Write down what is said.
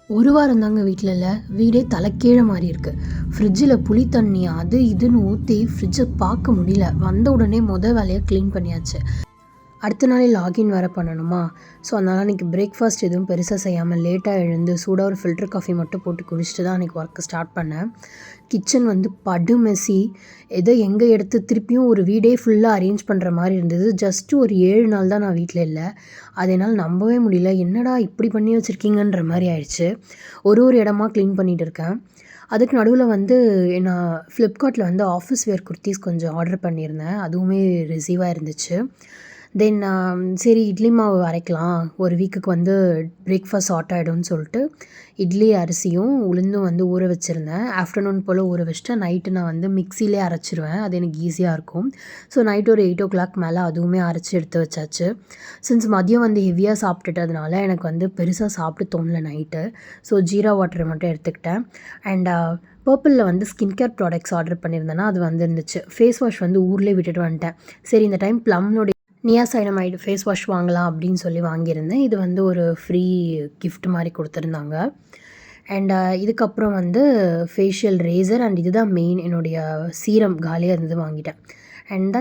ஒரு வாரம் தாங்க வீட்டில் இல்லை, வீடே தலைக்கீழ மாறி இருக்குது. ஃப்ரிட்ஜில் புளி தண்ணி அது இதுன்னு ஊற்றி ஃப்ரிட்ஜை பார்க்க முடியல. வந்த உடனே வேலையாக க்ளீன் பண்ணியாச்சு. அடுத்த நாளே லாகின் வேறு பண்ணணுமா? ஸோ அதனால் அன்றைக்கி பிரேக்ஃபாஸ்ட் எதுவும் பெருசாக செய்யாமல் லேட்டாக எழுந்து சூடாக ஒரு ஃபில்டர் காஃபி மட்டும் போட்டு குடிச்சிட்டு தான் அன்றைக்கி ஒர்க்கு ஸ்டார்ட் பண்ணேன். கிச்சன் படு மெஸ்ஸி. ஏதோ எங்கே எடுத்து திருப்பியும் ஒரு வீடே ஃபுல்லாக அரேஞ்ச் பண்ணுற மாதிரி இருந்தது. ஜஸ்ட்டு ஒரு 7 நாள் தான் நான் வீட்டில் இல்லை. அது என்னால் நம்பவே முடியல. என்னடா இப்படி பண்ணி வச்சுருக்கீங்கன்ற மாதிரி ஆயிடுச்சு. ஒரு இடமா க்ளீன் பண்ணிகிட்டு இருக்கேன். அதுக்கு நடுவில் நான் ஃப்ளிப்கார்ட்டில் ஆஃபீஸ் வேர் குர்த்தீஸ் கொஞ்சம் ஆர்டர் பண்ணியிருந்தேன். அதுவுமே ரிசீவாக இருந்துச்சு. தென் சரி இட்லி மாவு அரைக்கலாம், ஒரு வீக்குக்கு பிரேக்ஃபாஸ்ட் சார்ட் ஆகிடும்னு சொல்லிட்டு இட்லி அரிசியும் உளுந்தும் ஊற வச்சுருந்தேன். ஆஃப்டர்நூன் போல் ஊற வச்சுட்டு நைட்டு நான் மிக்சிலே அரைச்சிருவேன். அது எனக்கு ஈஸியாக இருக்கும். ஸோ நைட் ஒரு 8 மேலே அதுவுமே அரைச்சி எடுத்து வச்சாச்சு. சின்ஸ் மதியம் ஹெவியாக சாப்பிட்டுட்டதுனால எனக்கு பெருசாக சாப்பிட்டு தோணல நைட்டு. ஸோ ஜீரா வாட்டர் மட்டும் எடுத்துக்கிட்டேன். அண்ட் பர்பிளில் ஸ்கின் கேர் ப்ராடக்ட்ஸ் ஆர்டர் பண்ணியிருந்தேன்னா அது இருந்துச்சு. ஃபேஸ் வாஷ் ஊர்லேயே விட்டுட்டு வந்துட்டேன். சரி இந்த டைம் ப்ளம்னுடைய நியாசைனமைடு ஃபேஸ் வாஷ் வாங்கலாம் அப்படின்னு சொல்லி வாங்கியிருந்தேன். இது ஒரு ஃப்ரீ கிஃப்ட் மாதிரி கொடுத்துருந்தாங்க. அண்ட் இதுக்கப்புறம் ஃபேஷியல் ரேசர் அண்ட் இதுதான் மெயின் என்னுடைய சீரம் காலியாக இருந்தது வாங்கிட்டேன். அண்ட்